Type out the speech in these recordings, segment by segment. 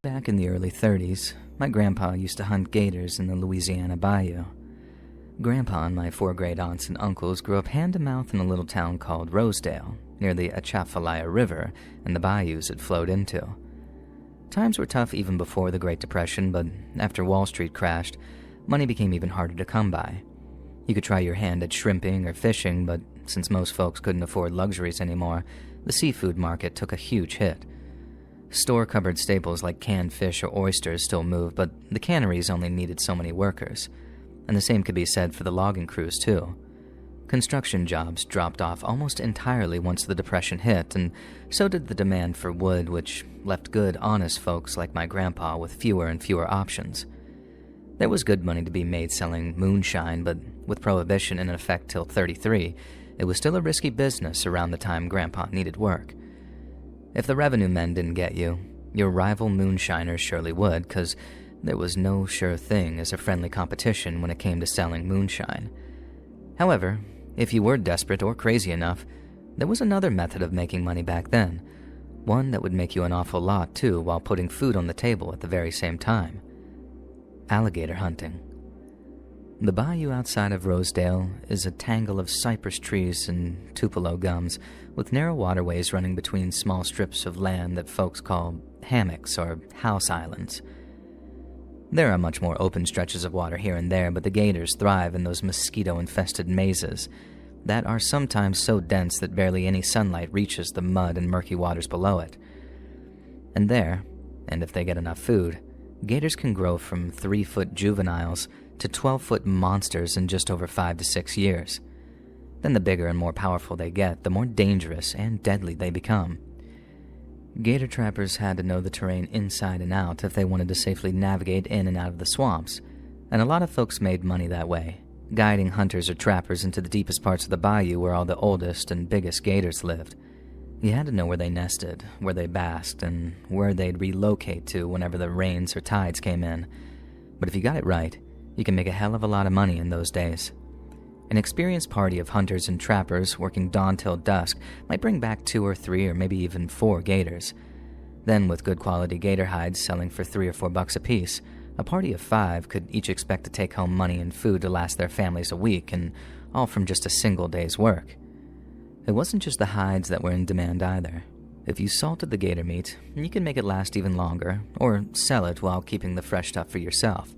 Back in the early 30s, my grandpa used to hunt gators in the Louisiana Bayou. Grandpa and my 4 great aunts and uncles grew up hand-to-mouth in a little town called Rosedale, near the Atchafalaya River and the bayous it flowed into. Times were tough even before the Great Depression, but after Wall Street crashed, money became even harder to come by. You could try your hand at shrimping or fishing, but since most folks couldn't afford luxuries anymore, the seafood market took a huge hit. Store-cupboard staples like canned fish or oysters still moved, but the canneries only needed so many workers. And the same could be said for the logging crews, too. Construction jobs dropped off almost entirely once the Depression hit, and so did the demand for wood, which left good, honest folks like my grandpa with fewer and fewer options. There was good money to be made selling moonshine, but with Prohibition in effect till '33, it was still a risky business around the time Grandpa needed work. If the revenue men didn't get you, your rival moonshiners surely would, because there was no sure thing as a friendly competition when it came to selling moonshine. However, if you were desperate or crazy enough, there was another method of making money back then, one that would make you an awful lot too while putting food on the table at the very same time: alligator hunting. The bayou outside of Rosedale is a tangle of cypress trees and tupelo gums, with narrow waterways running between small strips of land that folks call hammocks or house islands. There are much more open stretches of water here and there, but the gators thrive in those mosquito-infested mazes that are sometimes so dense that barely any sunlight reaches the mud and murky waters below it. And there, and if they get enough food, gators can grow from 3-foot juveniles to 12-foot monsters in just over 5 to 6 years. Then the bigger and more powerful they get, the more dangerous and deadly they become. Gator trappers had to know the terrain inside and out if they wanted to safely navigate in and out of the swamps, and a lot of folks made money that way, guiding hunters or trappers into the deepest parts of the bayou where all the oldest and biggest gators lived. You had to know where they nested, where they basked, and where they'd relocate to whenever the rains or tides came in. But if you got it right, you can make a hell of a lot of money in those days. An experienced party of hunters and trappers working dawn till dusk might bring back 2 or 3 or maybe even 4 gators. Then, with good quality gator hides selling for $3 or $4 a piece, a party of 5 could each expect to take home money and food to last their families a week, and all from just a single day's work. It wasn't just the hides that were in demand either. If you salted the gator meat, you could make it last even longer, or sell it while keeping the fresh stuff for yourself.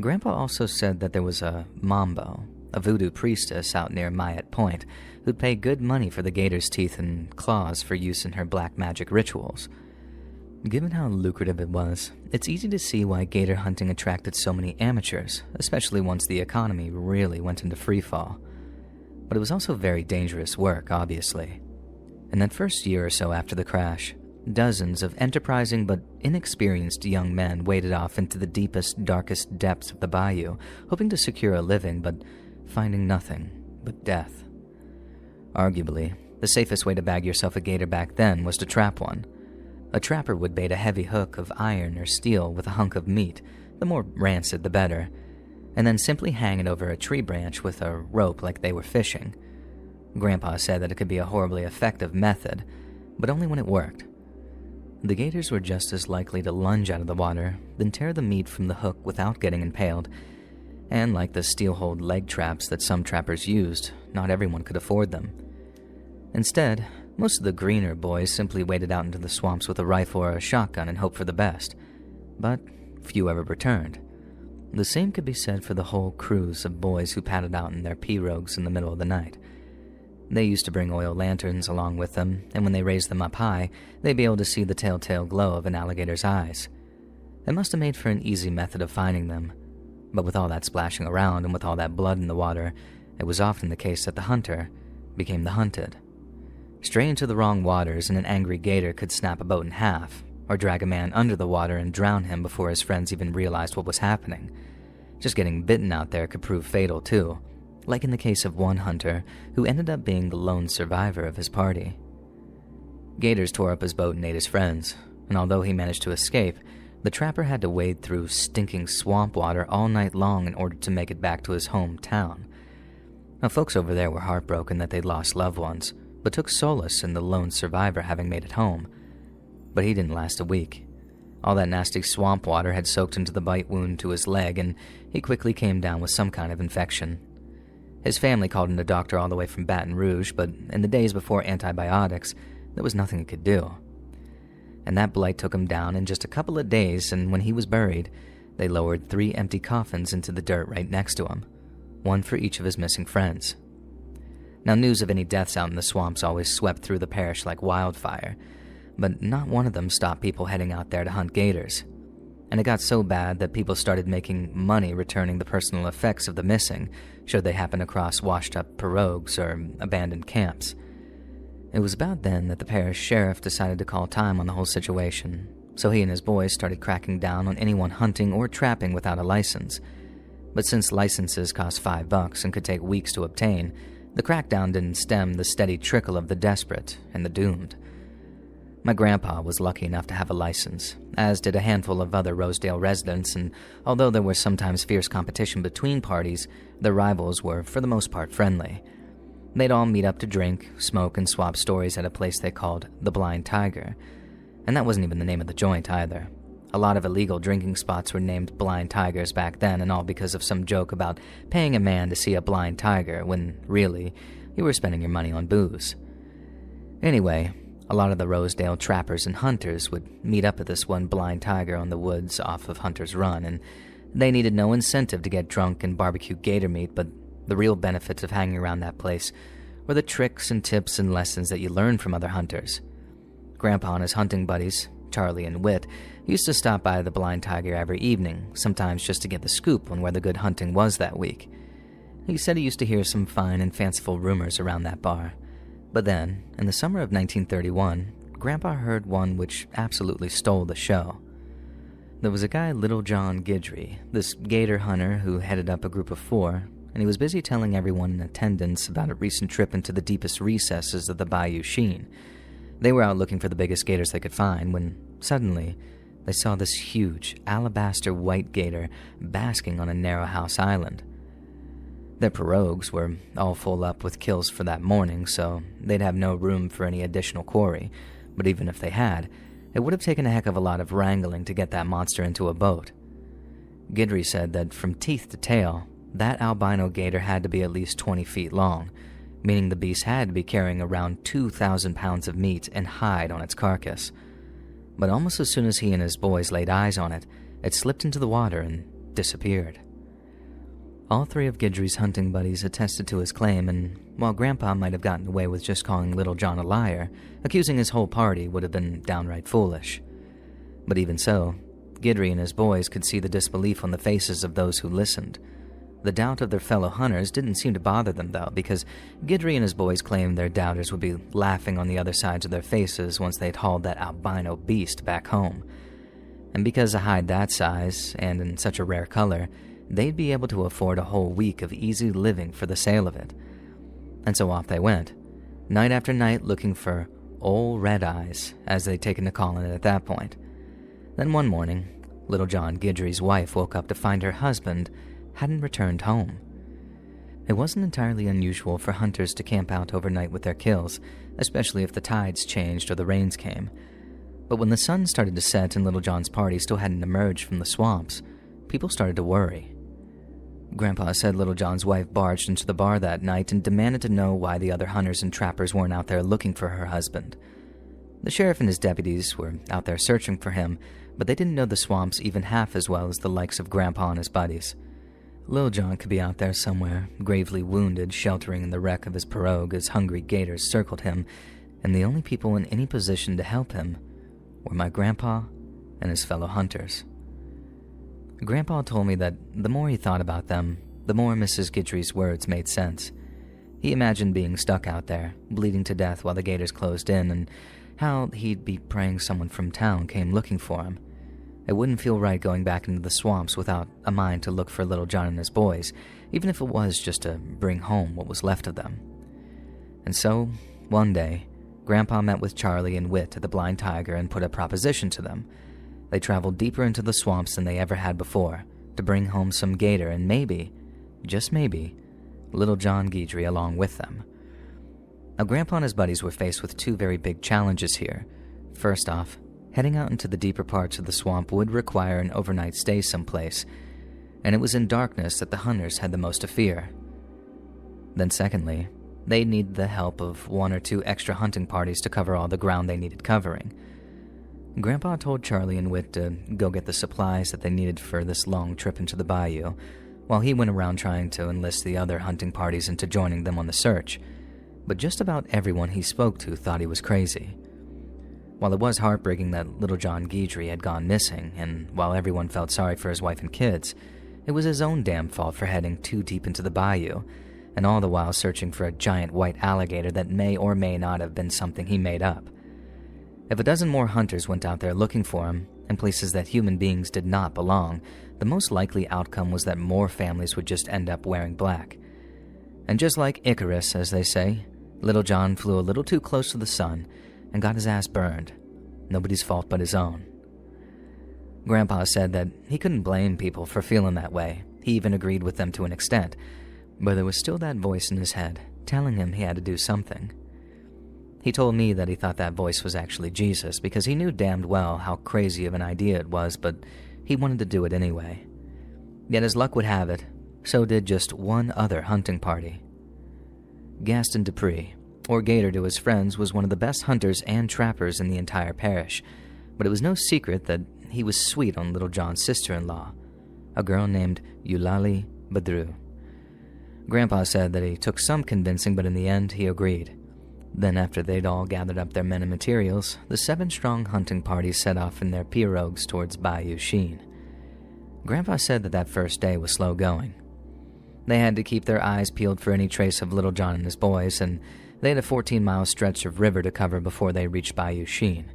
Grandpa also said that there was a mambo, a voodoo priestess out near Myatt Point, who'd pay good money for the gator's teeth and claws for use in her black magic rituals. Given how lucrative it was, it's easy to see why gator hunting attracted so many amateurs, especially once the economy really went into freefall. But it was also very dangerous work, obviously. In that first year or so after the crash, dozens of enterprising but inexperienced young men waded off into the deepest, darkest depths of the bayou, hoping to secure a living, but finding nothing but death. Arguably, the safest way to bag yourself a gator back then was to trap one. A trapper would bait a heavy hook of iron or steel with a hunk of meat, the more rancid the better, and then simply hang it over a tree branch with a rope like they were fishing. Grandpa said that it could be a horribly effective method, but only when it worked. The gators were just as likely to lunge out of the water than tear the meat from the hook without getting impaled, and like the steel-holed leg traps that some trappers used, not everyone could afford them. Instead, most of the greener boys simply waded out into the swamps with a rifle or a shotgun and hoped for the best, but few ever returned. The same could be said for the whole crews of boys who paddled out in their pirogues in the middle of the night. They used to bring oil lanterns along with them, and when they raised them up high, they'd be able to see the telltale glow of an alligator's eyes. It must have made for an easy method of finding them, but with all that splashing around and with all that blood in the water, it was often the case that the hunter became the hunted. Stray into the wrong waters and an angry gator could snap a boat in half, or drag a man under the water and drown him before his friends even realized what was happening. Just getting bitten out there could prove fatal too, like in the case of one hunter who ended up being the lone survivor of his party. Gators tore up his boat and ate his friends, and although he managed to escape, the trapper had to wade through stinking swamp water all night long in order to make it back to his hometown. Now, folks over there were heartbroken that they'd lost loved ones, but took solace in the lone survivor having made it home. But he didn't last a week. All that nasty swamp water had soaked into the bite wound to his leg, and he quickly came down with some kind of infection. His family called in a doctor all the way from Baton Rouge, but in the days before antibiotics, there was nothing he could do. And that blight took him down in just a couple of days, and when he was buried, they lowered 3 empty coffins into the dirt right next to him, one for each of his missing friends. Now, news of any deaths out in the swamps always swept through the parish like wildfire, but not one of them stopped people heading out there to hunt gators. And it got so bad that people started making money returning the personal effects of the missing, should they happen across washed-up pirogues or abandoned camps. It was about then that the parish sheriff decided to call time on the whole situation, so he and his boys started cracking down on anyone hunting or trapping without a license. But since licenses cost $5 and could take weeks to obtain, the crackdown didn't stem the steady trickle of the desperate and the doomed. My grandpa was lucky enough to have a license, as did a handful of other Rosedale residents, and although there was sometimes fierce competition between parties, their rivals were, for the most part, friendly. They'd all meet up to drink, smoke, and swap stories at a place they called the Blind Tiger. And that wasn't even the name of the joint either. A lot of illegal drinking spots were named Blind Tigers back then, and all because of some joke about paying a man to see a blind tiger when, really, you were spending your money on booze. Anyway, a lot of the Rosedale trappers and hunters would meet up at this one Blind Tiger on the woods off of Hunter's Run, and they needed no incentive to get drunk and barbecue gator meat, but the real benefits of hanging around that place were the tricks and tips and lessons that you learned from other hunters. Grandpa and his hunting buddies, Charlie and Whit, used to stop by the Blind Tiger every evening, sometimes just to get the scoop on where the good hunting was that week. He said he used to hear some fine and fanciful rumors around that bar. But then, in the summer of 1931, Grandpa heard one which absolutely stole the show. There was a guy, Little John Guidry, this gator hunter who headed up a group of 4, and he was busy telling everyone in attendance about a recent trip into the deepest recesses of the Bayou Sheen. They were out looking for the biggest gators they could find when, suddenly, they saw this huge, alabaster white gator basking on a narrow house island. Their pirogues were all full up with kills for that morning, so they'd have no room for any additional quarry, but even if they had, it would have taken a heck of a lot of wrangling to get that monster into a boat. Guidry said that from teeth to tail, that albino gator had to be at least 20 feet long, meaning the beast had to be carrying around 2,000 pounds of meat and hide on its carcass. But almost as soon as he and his boys laid eyes on it, it slipped into the water and disappeared. All 3 of Guidry's hunting buddies attested to his claim, and while Grandpa might have gotten away with just calling Little John a liar, accusing his whole party would have been downright foolish. But even so, Guidry and his boys could see the disbelief on the faces of those who listened. The doubt of their fellow hunters didn't seem to bother them, though, because Guidry and his boys claimed their doubters would be laughing on the other sides of their faces once they'd hauled that albino beast back home. And because a hide that size, and in such a rare color, they'd be able to afford a whole week of easy living for the sale of it. And so off they went, night after night looking for Old Red Eyes, as they'd taken to calling it at that point. Then one morning, Little John Guidry's wife woke up to find her husband hadn't returned home. It wasn't entirely unusual for hunters to camp out overnight with their kills, especially if the tides changed or the rains came. But when the sun started to set and Little John's party still hadn't emerged from the swamps, people started to worry. Grandpa said Little John's wife barged into the bar that night and demanded to know why the other hunters and trappers weren't out there looking for her husband. The sheriff and his deputies were out there searching for him, but they didn't know the swamps even half as well as the likes of Grandpa and his buddies. Little John could be out there somewhere, gravely wounded, sheltering in the wreck of his pirogue as hungry gators circled him, and the only people in any position to help him were my grandpa and his fellow hunters. Grandpa told me that the more he thought about them, the more Mrs. Guidry's words made sense. He imagined being stuck out there, bleeding to death while the gators closed in, and how he'd be praying someone from town came looking for him. It wouldn't feel right going back into the swamps without a mind to look for Little John and his boys, even if it was just to bring home what was left of them. And so, one day, Grandpa met with Charlie and Whit at the Blind Tiger and put a proposition to them. They traveled deeper into the swamps than they ever had before, to bring home some gator and maybe, just maybe, Little John Guidry along with them. Now, Grandpa and his buddies were faced with 2 very big challenges here. First off, Heading out into the deeper parts of the swamp would require an overnight stay someplace, and it was in darkness that the hunters had the most to fear. Then secondly, they needed the help of 1 or 2 extra hunting parties to cover all the ground they needed covering. Grandpa told Charlie and Whit to go get the supplies that they needed for this long trip into the bayou, while he went around trying to enlist the other hunting parties into joining them on the search. But just about everyone he spoke to thought he was crazy. While it was heartbreaking that little John Guidry had gone missing, and while everyone felt sorry for his wife and kids, it was his own damn fault for heading too deep into the bayou, and all the while searching for a giant white alligator that may or may not have been something he made up. If a dozen more hunters went out there looking for him, in places that human beings did not belong, the most likely outcome was that more families would just end up wearing black. And just like Icarus, as they say, Little John flew a little too close to the sun and got his ass burned. Nobody's fault but his own. Grandpa said that he couldn't blame people for feeling that way. He even agreed with them to an extent, but there was still that voice in his head telling him he had to do something. He told me that he thought that voice was actually Jesus because he knew damned well how crazy of an idea it was, but he wanted to do it anyway. Yet as luck would have it, so did just one other hunting party. Gaston Dupree, or Gator to his friends, was one of the best hunters and trappers in the entire parish, but it was no secret that he was sweet on Little John's sister-in-law, a girl named Eulalie Badru. Grandpa said that he took some convincing, but in the end he agreed. Then after they'd all gathered up their men and materials, the 7-strong hunting party set off in their pirogues towards Bayou Sheen. Grandpa said that first day was slow going. They had to keep their eyes peeled for any trace of Little John and his boys, and they had a 14-mile stretch of river to cover before they reached Bayou Sheen.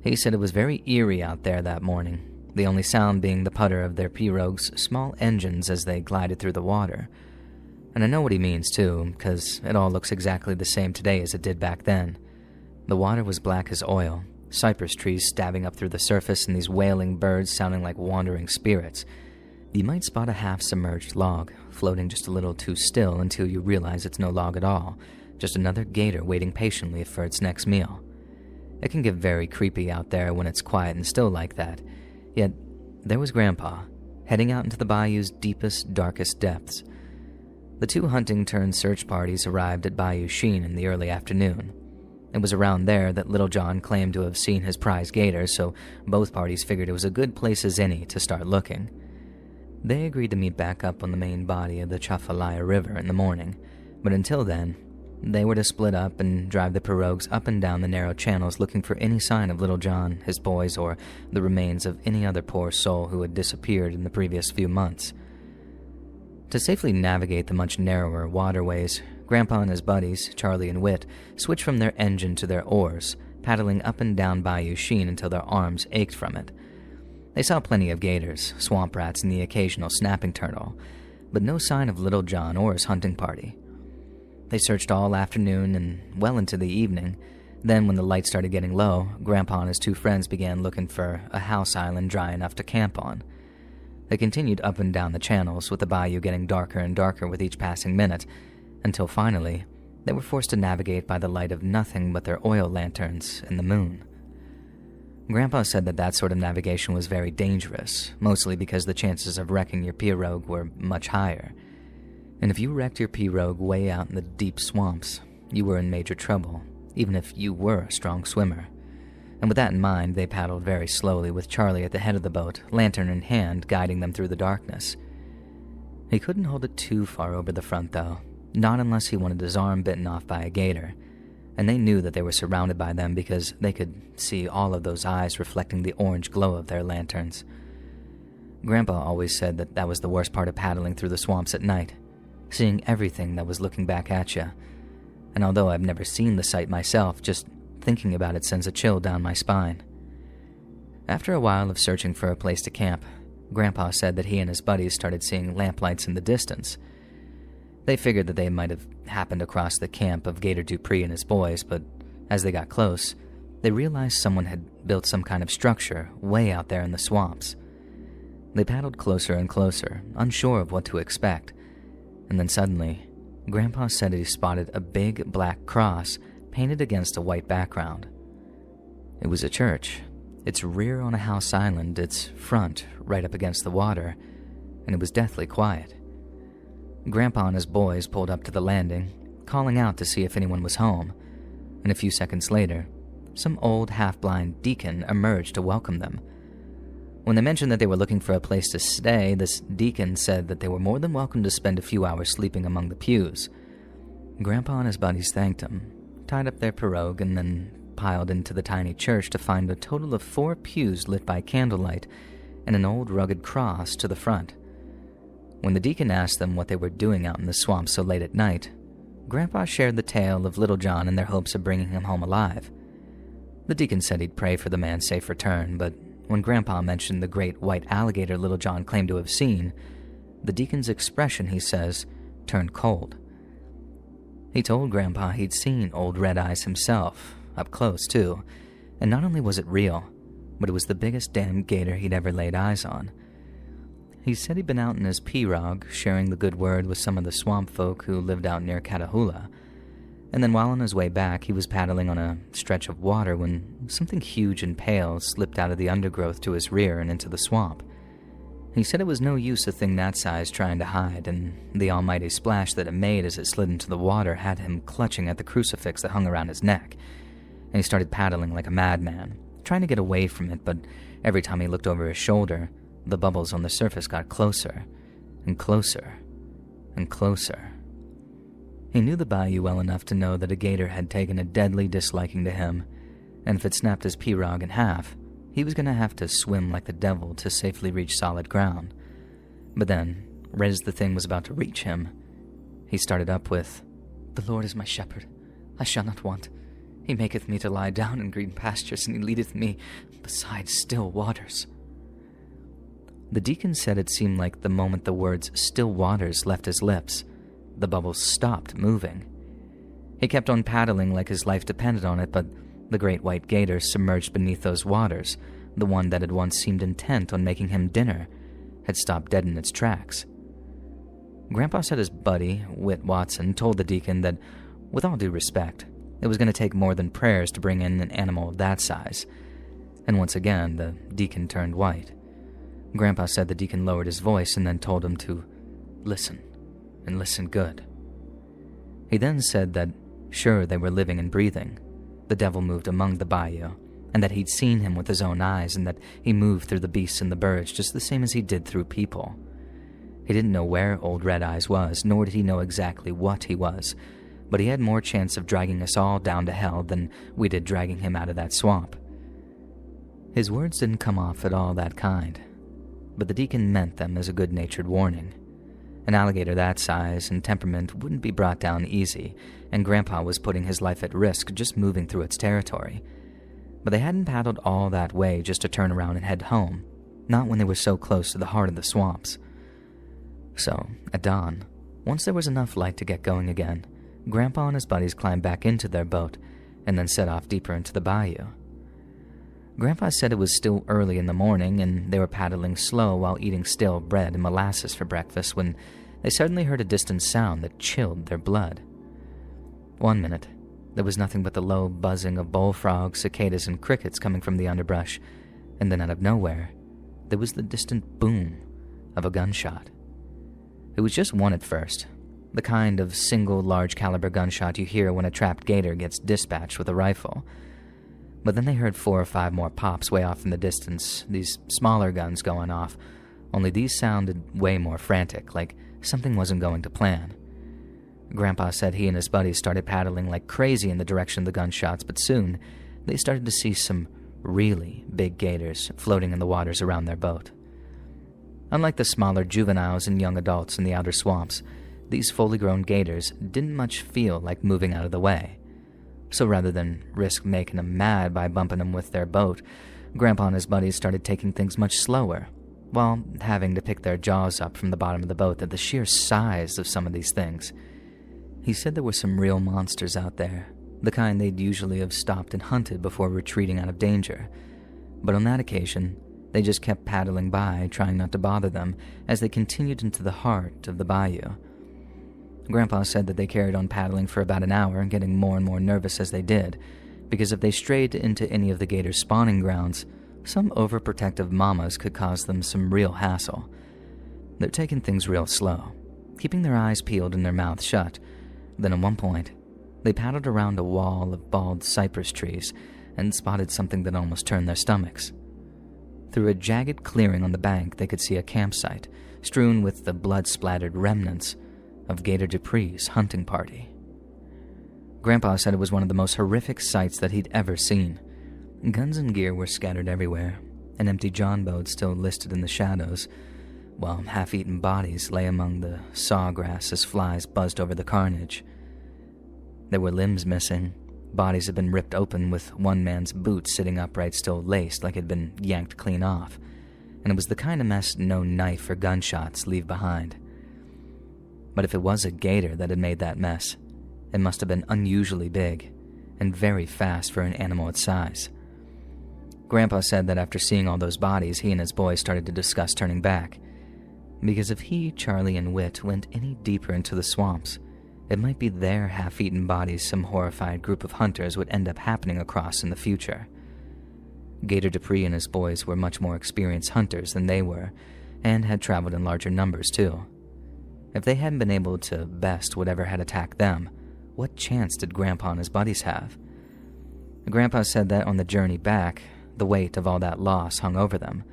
He said it was very eerie out there that morning, the only sound being the putter of their pirogues' small engines as they glided through the water. And I know what he means, too, because it all looks exactly the same today as it did back then. The water was black as oil, cypress trees stabbing up through the surface, and these wailing birds sounding like wandering spirits. You might spot a half-submerged log, floating just a little too still until you realize it's no log at all, just another gator waiting patiently for its next meal. It can get very creepy out there when it's quiet and still like that, yet there was Grandpa, heading out into the bayou's deepest, darkest depths. The 2 hunting-turned-search parties arrived at Bayou Sheen in the early afternoon. It was around there that Little John claimed to have seen his prize gator, so both parties figured it was a good place as any to start looking. They agreed to meet back up on the main body of the Chafalaya River in the morning, but until then, they were to split up and drive the pirogues up and down the narrow channels looking for any sign of Little John, his boys, or the remains of any other poor soul who had disappeared in the previous few months. To safely navigate the much narrower waterways, Grandpa and his buddies, Charlie and Whit, switched from their engine to their oars, paddling up and down Bayou Sheen until their arms ached from it. They saw plenty of gators, swamp rats, and the occasional snapping turtle, but no sign of Little John or his hunting party. They searched all afternoon and well into the evening. Then when the light started getting low, Grandpa and his 2 friends began looking for a house island dry enough to camp on. They continued up and down the channels, with the bayou getting darker and darker with each passing minute, until finally, they were forced to navigate by the light of nothing but their oil lanterns and the moon. Grandpa said that sort of navigation was very dangerous, mostly because the chances of wrecking your pirogue were much higher. And if you wrecked your pirogue way out in the deep swamps, you were in major trouble, even if you were a strong swimmer. And with that in mind, they paddled very slowly with Charlie at the head of the boat, lantern in hand, guiding them through the darkness. He couldn't hold it too far over the front, though, not unless he wanted his arm bitten off by a gator, and they knew that they were surrounded by them because they could see all of those eyes reflecting the orange glow of their lanterns. Grandpa always said that was the worst part of paddling through the swamps at night, seeing everything that was looking back at you. And although I've never seen the sight myself, just thinking about it sends a chill down my spine. After a while of searching for a place to camp, Grandpa said that he and his buddies started seeing lamplights in the distance. They figured that they might have happened across the camp of Gator Dupree and his boys, but as they got close, they realized someone had built some kind of structure way out there in the swamps. They paddled closer and closer, unsure of what to expect, and then suddenly, Grandpa said that he spotted a big black cross painted against a white background. It was a church, its rear on a house island, its front right up against the water, and it was deathly quiet. Grandpa and his boys pulled up to the landing, calling out to see if anyone was home, and a few seconds later, some old half-blind deacon emerged to welcome them. When they mentioned that they were looking for a place to stay, this deacon said that they were more than welcome to spend a few hours sleeping among the pews. Grandpa and his buddies thanked him, tied up their pirogue, and then piled into the tiny church to find a total of 4 pews lit by candlelight and an old rugged cross to the front. When the deacon asked them what they were doing out in the swamp so late at night, Grandpa shared the tale of Little John and their hopes of bringing him home alive. The deacon said he'd pray for the man's safe return, but when Grandpa mentioned the great white alligator Little John claimed to have seen, the deacon's expression, he says, turned cold. He told Grandpa he'd seen Old Red Eyes himself, up close too, and not only was it real, but it was the biggest damn gator he'd ever laid eyes on. He said he'd been out in his pirogue, sharing the good word with some of the swamp folk who lived out near Catahoula, and then while on his way back, he was paddling on a stretch of water when something huge and pale slipped out of the undergrowth to his rear and into the swamp. He said it was no use a thing that size trying to hide, and the almighty splash that it made as it slid into the water had him clutching at the crucifix that hung around his neck, and he started paddling like a madman, trying to get away from it, but every time he looked over his shoulder, the bubbles on the surface got closer and closer and closer. He knew the bayou well enough to know that a gator had taken a deadly disliking to him, and if it snapped his pirogue in half, he was going to have to swim like the devil to safely reach solid ground. But then, right as the thing was about to reach him, he started up with, "The Lord is my shepherd, I shall not want. He maketh me to lie down in green pastures, and he leadeth me beside still waters." The deacon said it seemed like the moment the words "still waters" left his lips, the bubbles stopped moving. He kept on paddling like his life depended on it, but the great white gator submerged beneath those waters, the one that had once seemed intent on making him dinner, had stopped dead in its tracks. Grandpa said his buddy, Whit Watson, told the deacon that, with all due respect, it was going to take more than prayers to bring in an animal of that size. And once again, the deacon turned white. Grandpa said the deacon lowered his voice and then told him to listen, and listen good. He then said that, sure, they were living and breathing. The devil moved among the bayou, and that he'd seen him with his own eyes, and that he moved through the beasts and the birds just the same as he did through people. He didn't know where Old Red Eyes was, nor did he know exactly what he was, but he had more chance of dragging us all down to hell than we did dragging him out of that swamp. His words didn't come off at all that kind, but the deacon meant them as a good-natured warning. An alligator that size and temperament wouldn't be brought down easy, and Grandpa was putting his life at risk just moving through its territory. But they hadn't paddled all that way just to turn around and head home, not when they were so close to the heart of the swamps. So, at dawn, once there was enough light to get going again, Grandpa and his buddies climbed back into their boat and then set off deeper into the bayou. Grandpa said it was still early in the morning and they were paddling slow while eating stale bread and molasses for breakfast when they suddenly heard a distant sound that chilled their blood. 1 minute, there was nothing but the low buzzing of bullfrogs, cicadas, and crickets coming from the underbrush, and then out of nowhere, there was the distant boom of a gunshot. It was just one at first, the kind of single large-caliber gunshot you hear when a trapped gator gets dispatched with a rifle. But then they heard 4 or 5 more pops way off in the distance, these smaller guns going off, only these sounded way more frantic, like something wasn't going to plan. Grandpa said he and his buddies started paddling like crazy in the direction of the gunshots, but soon they started to see some really big gators floating in the waters around their boat. Unlike the smaller juveniles and young adults in the outer swamps, these fully grown gators didn't much feel like moving out of the way. So rather than risk making them mad by bumping them with their boat, Grandpa and his buddies started taking things much slower, while having to pick their jaws up from the bottom of the boat at the sheer size of some of these things. He said there were some real monsters out there, the kind they'd usually have stopped and hunted before retreating out of danger. But on that occasion, they just kept paddling by, trying not to bother them, as they continued into the heart of the bayou. Grandpa said that they carried on paddling for about an hour, getting more and more nervous as they did, because if they strayed into any of the gators' spawning grounds, Some overprotective mamas could cause them some real hassle. They're taking things real slow, keeping their eyes peeled and their mouths shut. Then at one point, they paddled around a wall of bald cypress trees and spotted something that almost turned their stomachs. Through a jagged clearing on the bank, they could see a campsite strewn with the blood-splattered remnants of Gator Dupree's hunting party. Grandpa said it was one of the most horrific sights that he'd ever seen. Guns and gear were scattered everywhere, an empty John boat still listed in the shadows, while half-eaten bodies lay among the sawgrass as flies buzzed over the carnage. There were limbs missing. Bodies had been ripped open with one man's boot sitting upright still laced like it had been yanked clean off, and it was the kind of mess no knife or gunshots leave behind. But if it was a gator that had made that mess, it must have been unusually big and very fast for an animal its size. Grandpa said that after seeing all those bodies, he and his boys started to discuss turning back, because if he, Charlie, and Whit went any deeper into the swamps, it might be their half-eaten bodies some horrified group of hunters would end up happening across in the future. Gator Dupree and his boys were much more experienced hunters than they were, and had traveled in larger numbers too. If they hadn't been able to best whatever had attacked them, what chance did Grandpa and his buddies have? Grandpa said that on the journey back, the weight of all that loss hung over them.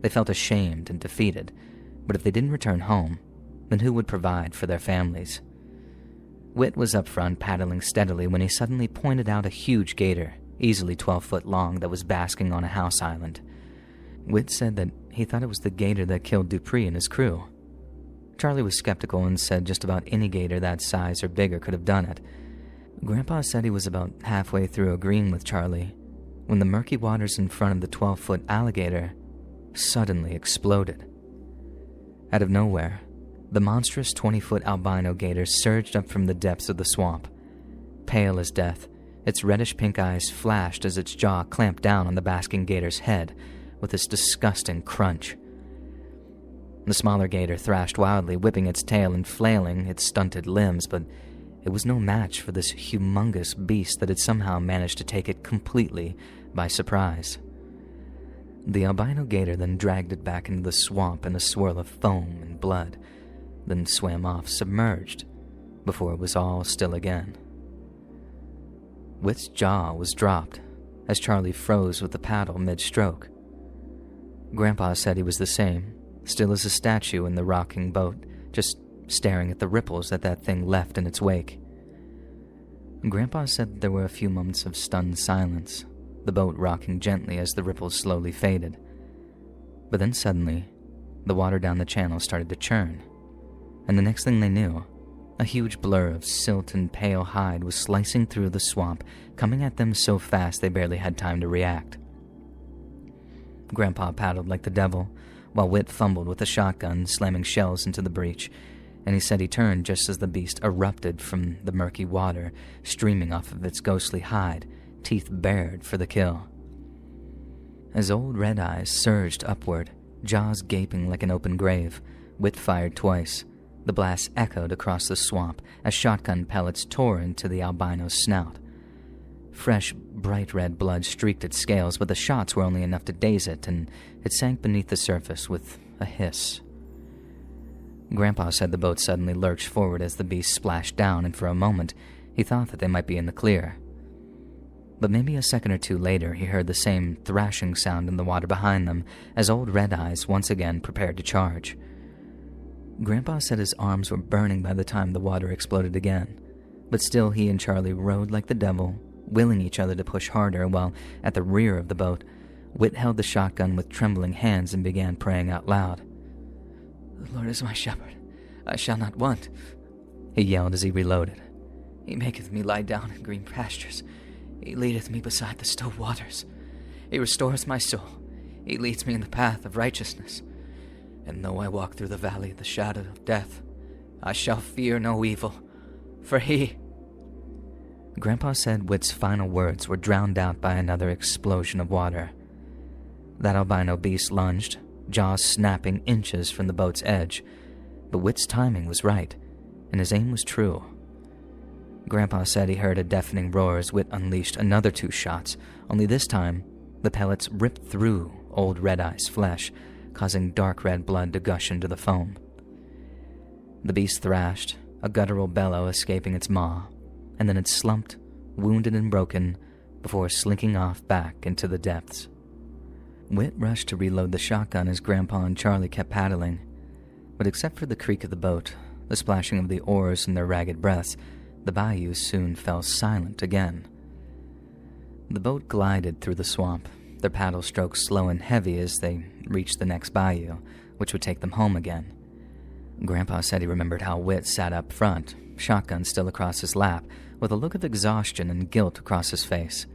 They felt ashamed and defeated, but if they didn't return home, then who would provide for their families? Whit was up front paddling steadily when he suddenly pointed out a huge gator, easily 12 foot long, that was basking on a house island. Whit said that he thought it was the gator that killed Dupree and his crew. Charlie was skeptical and said just about any gator that size or bigger could have done it. Grandpa said he was about halfway through agreeing with Charlie when the murky waters in front of the 12-foot alligator suddenly exploded. Out of nowhere, the monstrous 20-foot albino gator surged up from the depths of the swamp. Pale as death, its reddish-pink eyes flashed as its jaw clamped down on the basking gator's head with this disgusting crunch. The smaller gator thrashed wildly, whipping its tail and flailing its stunted limbs, but it was no match for this humongous beast that had somehow managed to take it completely by surprise. The albino gator then dragged it back into the swamp in a swirl of foam and blood, then swam off submerged before it was all still again. Whit's jaw was dropped as Charlie froze with the paddle mid-stroke. Grandpa said he was the same, still as a statue in the rocking boat, just staring at the ripples that thing left in its wake. Grandpa said there were a few moments of stunned silence, the boat rocking gently as the ripples slowly faded. But then suddenly, the water down the channel started to churn, and the next thing they knew, a huge blur of silt and pale hide was slicing through the swamp, coming at them so fast they barely had time to react. Grandpa paddled like the devil, while Whit fumbled with a shotgun, slamming shells into the breach, and he said he turned just as the beast erupted from the murky water, streaming off of its ghostly hide, teeth bared for the kill. As old red eyes surged upward, jaws gaping like an open grave, Whit fired twice. The blast echoed across the swamp as shotgun pellets tore into the albino's snout. Fresh, bright red blood streaked its scales, but the shots were only enough to daze it, and it sank beneath the surface with a hiss. Grandpa said the boat suddenly lurched forward as the beast splashed down, and for a moment, he thought that they might be in the clear. But maybe a second or two later, he heard the same thrashing sound in the water behind them as old Red Eyes once again prepared to charge. Grandpa said his arms were burning by the time the water exploded again, but still he and Charlie rowed like the devil, willing each other to push harder, while at the rear of the boat, Whit held the shotgun with trembling hands and began praying out loud. "The Lord is my shepherd, I shall not want," he yelled as he reloaded. "He maketh me lie down in green pastures. He leadeth me beside the still waters. He restoreth my soul. He leads me in the path of righteousness. And though I walk through the valley of the shadow of death, I shall fear no evil, for he..." Grandpa said Whit's final words were drowned out by another explosion of water. That albino beast lunged, jaws snapping inches from the boat's edge, but Whit's timing was right, and his aim was true. Grandpa said he heard a deafening roar as Whit unleashed another 2 shots, only this time, The pellets ripped through old Red Eye's flesh, causing dark red blood to gush into the foam. The beast thrashed, a guttural bellow escaping its maw, and then it slumped, wounded and broken, before slinking off back into the depths. Whit rushed to reload the shotgun as Grandpa and Charlie kept paddling, but except for the creak of the boat, the splashing of the oars and their ragged breaths, the bayou soon fell silent again. The boat glided through the swamp, their paddle strokes slow and heavy as they reached the next bayou, which would take them home again. Grandpa said he remembered how Whit sat up front, shotgun still across his lap, with a look of exhaustion and guilt across his face.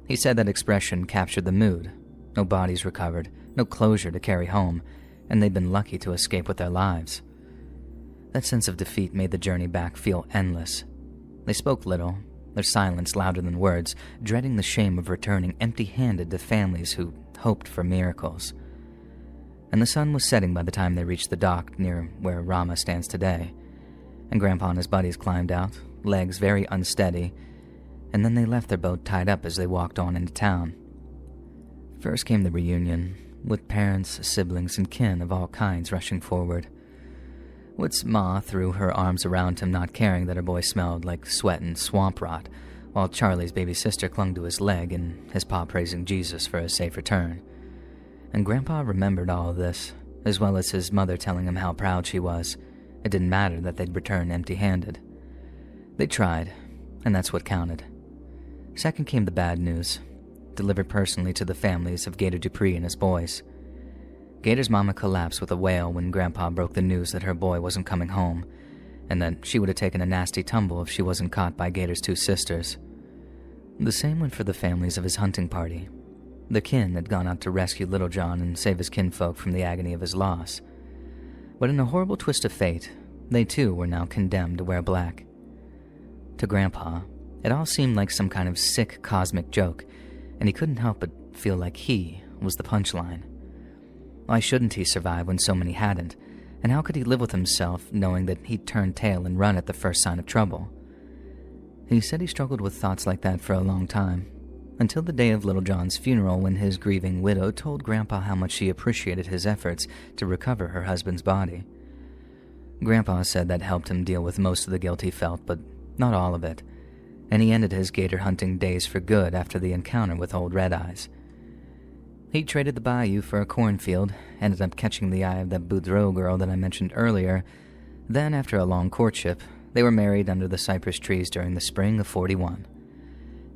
He said that expression captured the mood. No bodies recovered, no closure to carry home, and they'd been lucky to escape with their lives. That sense of defeat made the journey back feel endless. They spoke little, their silence louder than words, dreading the shame of returning empty-handed to families who hoped for miracles. And the sun was setting by the time they reached the dock near where Rama stands today, and Grandpa and his buddies climbed out, legs very unsteady, and then they left their boat tied up as they walked on into town. First came the reunion, with parents, siblings, and kin of all kinds rushing forward. Whit's ma threw her arms around him, not caring that her boy smelled like sweat and swamp rot, while Charlie's baby sister clung to his leg and his pa praising Jesus for his safe return. And Grandpa remembered all of this, as well as his mother telling him how proud she was. It didn't matter that they'd return empty-handed. They tried, and that's what counted. Second came the bad news, delivered personally to the families of Gator Dupree and his boys. Gator's mama collapsed with a wail when Grandpa broke the news that her boy wasn't coming home, and that she would have taken a nasty tumble if she wasn't caught by Gator's two sisters. The same went for the families of his hunting party. The kin had gone out to rescue Little John and save his kinfolk from the agony of his loss. But in a horrible twist of fate, they too were now condemned to wear black. To Grandpa, it all seemed like some kind of sick cosmic joke, and he couldn't help but feel like he was the punchline. Why shouldn't he survive when so many hadn't? And how could he live with himself knowing that he'd turn tail and run at the first sign of trouble? He said he struggled with thoughts like that for a long time, until the day of Little John's funeral when his grieving widow told Grandpa how much she appreciated his efforts to recover her husband's body. Grandpa said that helped him deal with most of the guilt he felt, but not all of it, and he ended his gator hunting days for good after the encounter with old Red Eyes. He traded the bayou for a cornfield, ended up catching the eye of that Boudreaux girl that I mentioned earlier. Then, after a long courtship, they were married under the cypress trees during the spring of 41.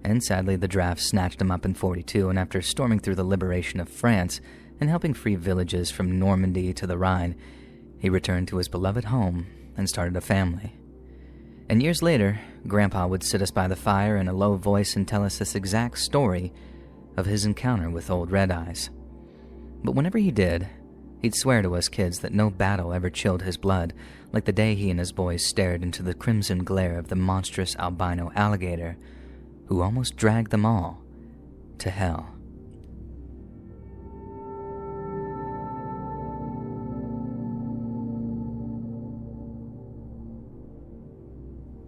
And sadly, the draft snatched him up in 42, and after storming through the liberation of France and helping free villages from Normandy to the Rhine, he returned to his beloved home and started a family. And years later, Grandpa would sit us by the fire in a low voice and tell us this exact story of his encounter with old Red Eyes. But whenever he did, he'd swear to us kids that no battle ever chilled his blood like the day he and his boys stared into the crimson glare of the monstrous albino alligator who almost dragged them all to hell.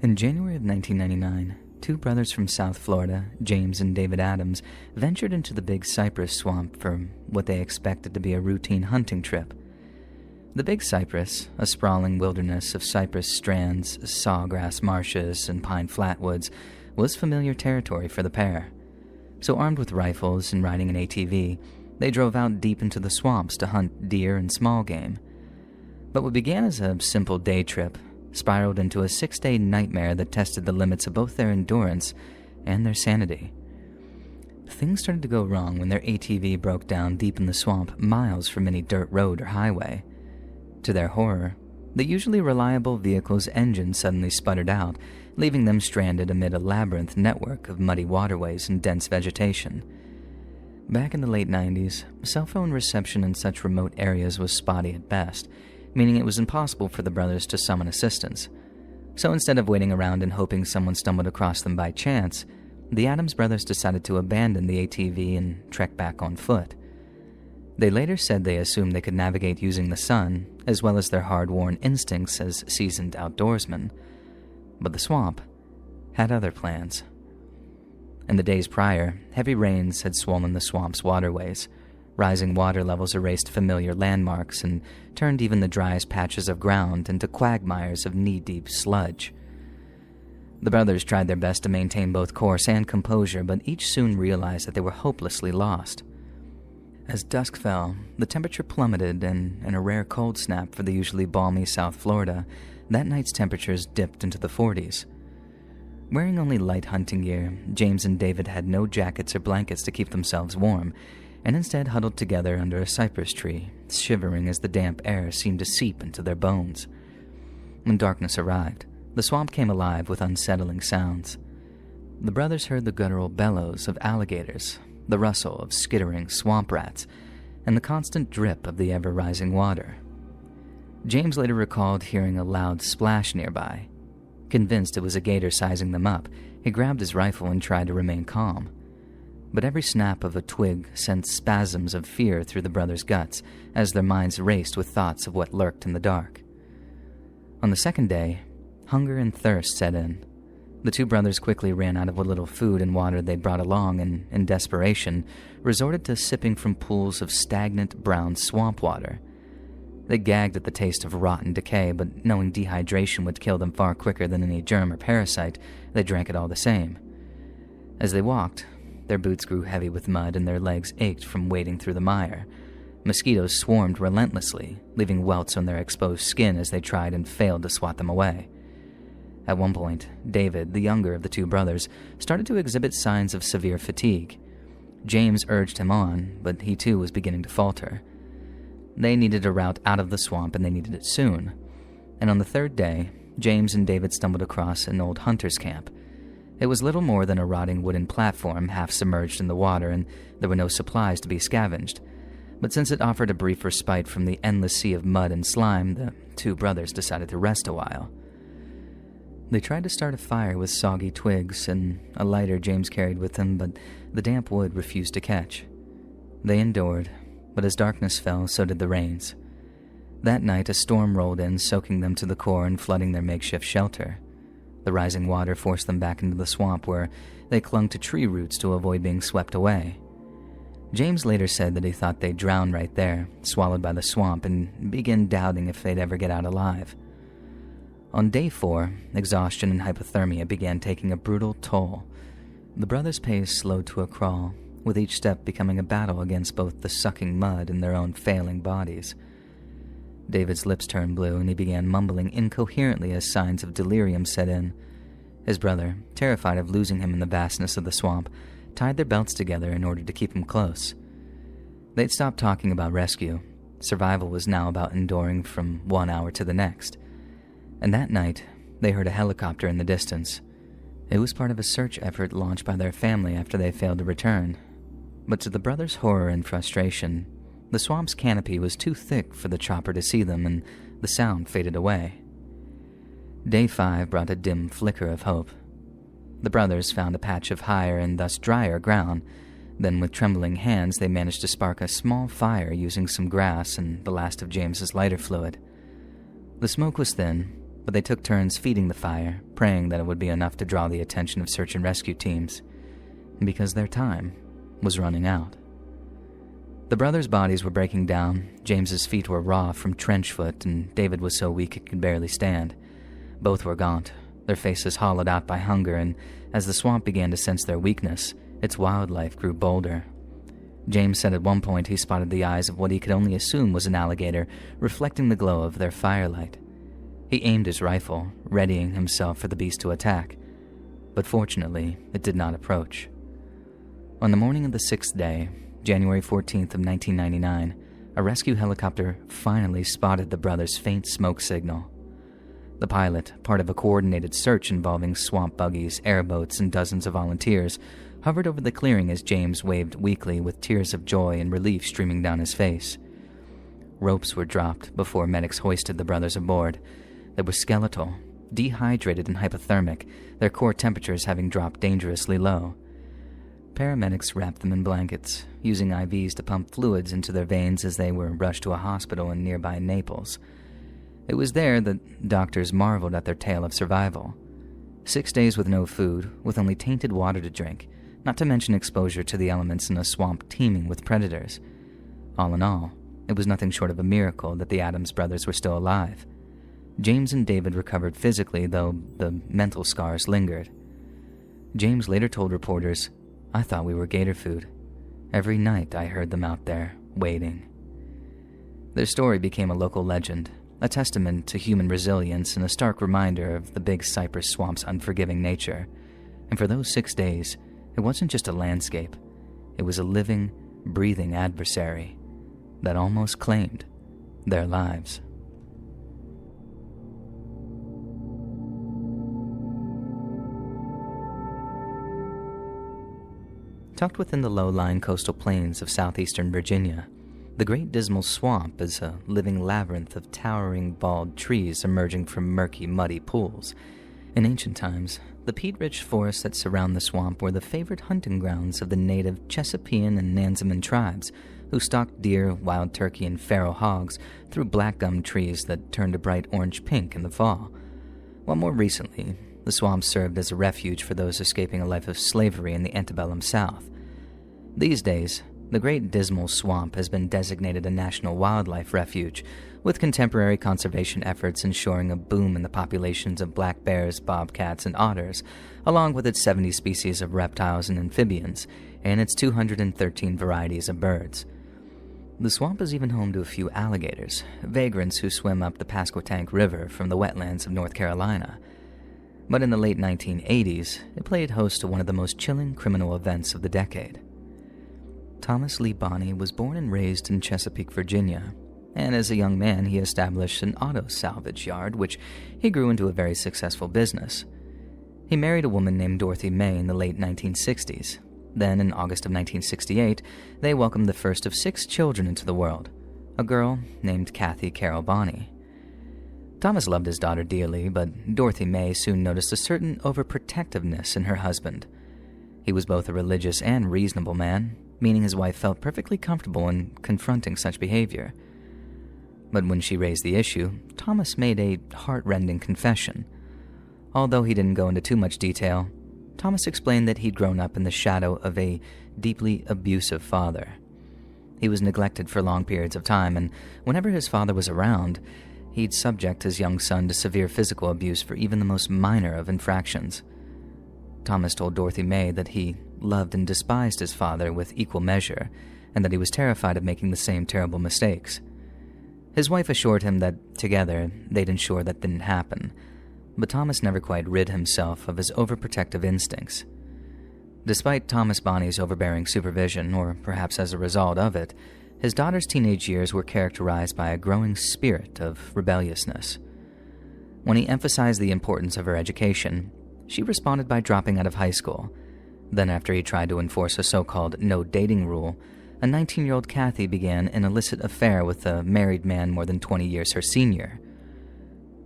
In January of 1999, two brothers from South Florida, James and David Adams, ventured into the Big Cypress Swamp for what they expected to be a routine hunting trip. The Big Cypress, a sprawling wilderness of cypress strands, sawgrass marshes, and pine flatwoods, was familiar territory for the pair. So armed with rifles and riding an ATV, they drove out deep into the swamps to hunt deer and small game. But what began as a simple day trip spiraled into a 6-day nightmare that tested the limits of both their endurance and their sanity. Things started to go wrong when their ATV broke down deep in the swamp, miles from any dirt road or highway. To their horror, the usually reliable vehicle's engine suddenly sputtered out, leaving them stranded amid a labyrinth network of muddy waterways and dense vegetation. Back in the late 90s, cell phone reception in such remote areas was spotty at best, meaning it was impossible for the brothers to summon assistance. So instead of waiting around and hoping someone stumbled across them by chance, the Adams brothers decided to abandon the ATV and trek back on foot. They later said they assumed they could navigate using the sun, as well as their hard-worn instincts as seasoned outdoorsmen. But the swamp had other plans. In the days prior, heavy rains had swollen the swamp's waterways. Rising water levels erased familiar landmarks and turned even the driest patches of ground into quagmires of knee-deep sludge. The brothers tried their best to maintain both course and composure, but each soon realized that they were hopelessly lost. As dusk fell, the temperature plummeted, and in a rare cold snap for the usually balmy South Florida, that night's temperatures dipped into the 40s. Wearing only light hunting gear, James and David had no jackets or blankets to keep themselves warm, and instead huddled together under a cypress tree, shivering as the damp air seemed to seep into their bones. When darkness arrived, the swamp came alive with unsettling sounds. The brothers heard the guttural bellows of alligators, the rustle of skittering swamp rats, and the constant drip of the ever-rising water. James later recalled hearing a loud splash nearby. Convinced it was a gator sizing them up, he grabbed his rifle and tried to remain calm. But every snap of a twig sent spasms of fear through the brothers' guts as their minds raced with thoughts of what lurked in the dark. On the second day, hunger and thirst set in. The two brothers quickly ran out of what little food and water they'd brought along and, in desperation, resorted to sipping from pools of stagnant brown swamp water. They gagged at the taste of rotten decay, but knowing dehydration would kill them far quicker than any germ or parasite, they drank it all the same. As they walked, their boots grew heavy with mud and their legs ached from wading through the mire. Mosquitoes swarmed relentlessly, leaving welts on their exposed skin as they tried and failed to swat them away. At one point, David, the younger of the two brothers, started to exhibit signs of severe fatigue. James urged him on, but he too was beginning to falter. They needed a route out of the swamp, and they needed it soon. And on the third day, James and David stumbled across an old hunter's camp. It was little more than a rotting wooden platform half submerged in the water, and there were no supplies to be scavenged. But since it offered a brief respite from the endless sea of mud and slime, the two brothers decided to rest a while. They tried to start a fire with soggy twigs and a lighter James carried with him, but the damp wood refused to catch. They endured, but as darkness fell, so did the rains. That night, a storm rolled in, soaking them to the core and flooding their makeshift shelter. The rising water forced them back into the swamp, where they clung to tree roots to avoid being swept away. James later said that he thought they'd drown right there, swallowed by the swamp, and began doubting if they'd ever get out alive. On day 4, exhaustion and hypothermia began taking a brutal toll. The brothers' pace slowed to a crawl, with each step becoming a battle against both the sucking mud and their own failing bodies. David's lips turned blue, and he began mumbling incoherently as signs of delirium set in. His brother, terrified of losing him in the vastness of the swamp, tied their belts together in order to keep him close. They'd stopped talking about rescue. Survival was now about enduring from one hour to the next. And that night, they heard a helicopter in the distance. It was part of a search effort launched by their family after they failed to return. But to the brothers' horror and frustration, the swamp's canopy was too thick for the chopper to see them, and the sound faded away. Day 5 brought a dim flicker of hope. The brothers found a patch of higher and thus drier ground. Then with trembling hands, they managed to spark a small fire using some grass and the last of James's lighter fluid. The smoke was thin, but they took turns feeding the fire, praying that it would be enough to draw the attention of search and rescue teams, because their time was running out. The brothers' bodies were breaking down. James's feet were raw from trench foot, and David was so weak he could barely stand. Both were gaunt, their faces hollowed out by hunger, and as the swamp began to sense their weakness, its wildlife grew bolder. James said at one point he spotted the eyes of what he could only assume was an alligator, reflecting the glow of their firelight. He aimed his rifle, readying himself for the beast to attack, but fortunately, it did not approach. On the morning of the 6th day, January 14th of 1999, a rescue helicopter finally spotted the brothers' faint smoke signal. The pilot, part of a coordinated search involving swamp buggies, airboats, and dozens of volunteers, hovered over the clearing as James waved weakly with tears of joy and relief streaming down his face. Ropes were dropped before medics hoisted the brothers aboard. They were skeletal, dehydrated and hypothermic, their core temperatures having dropped dangerously low. Paramedics wrapped them in blankets, using IVs to pump fluids into their veins as they were rushed to a hospital in nearby Naples. It was there that doctors marveled at their tale of survival. 6 days with no food, with only tainted water to drink, not to mention exposure to the elements in a swamp teeming with predators. All in all, it was nothing short of a miracle that the Adams brothers were still alive. James and David recovered physically, though the mental scars lingered. James later told reporters, "I thought we were gator food. Every night I heard them out there, waiting." Their story became a local legend, a testament to human resilience and a stark reminder of the Big Cypress Swamp's unforgiving nature. And for those 6 days, it wasn't just a landscape. It was a living, breathing adversary that almost claimed their lives. Tucked within the low-lying coastal plains of southeastern Virginia, the Great Dismal Swamp is a living labyrinth of towering, bald trees emerging from murky, muddy pools. In ancient times, the peat-rich forests that surround the swamp were the favorite hunting grounds of the native Chesapeakean and Nansemond tribes, who stalked deer, wild turkey, and feral hogs through black gum trees that turned a bright orange-pink in the fall. While more recently, the swamp served as a refuge for those escaping a life of slavery in the antebellum South. These days, the Great Dismal Swamp has been designated a national wildlife refuge, with contemporary conservation efforts ensuring a boom in the populations of black bears, bobcats, and otters, along with its 70 species of reptiles and amphibians, and its 213 varieties of birds. The swamp is even home to a few alligators, vagrants who swim up the Pasquotank River from the wetlands of North Carolina. But in the late 1980s, it played host to one of the most chilling criminal events of the decade. Thomas Lee Bonney was born and raised in Chesapeake, Virginia, and as a young man he established an auto salvage yard, which he grew into a very successful business. He married a woman named Dorothy May in the late 1960s. Then, in August of 1968, they welcomed the first of 6 children into the world, a girl named Kathy Carol Bonney. Thomas loved his daughter dearly, but Dorothy May soon noticed a certain overprotectiveness in her husband. He was both a religious and reasonable man, meaning his wife felt perfectly comfortable in confronting such behavior. But when she raised the issue, Thomas made a heart-rending confession. Although he didn't go into too much detail, Thomas explained that he'd grown up in the shadow of a deeply abusive father. He was neglected for long periods of time, and whenever his father was around, he'd subject his young son to severe physical abuse for even the most minor of infractions. Thomas told Dorothy May that he loved and despised his father with equal measure, and that he was terrified of making the same terrible mistakes. His wife assured him that, together, they'd ensure that didn't happen, but Thomas never quite rid himself of his overprotective instincts. Despite Thomas Bonney's overbearing supervision, or perhaps as a result of it, his daughter's teenage years were characterized by a growing spirit of rebelliousness. When he emphasized the importance of her education, she responded by dropping out of high school. Then, after he tried to enforce a so-called no-dating rule, a 19-year-old Kathy began an illicit affair with a married man more than 20 years her senior.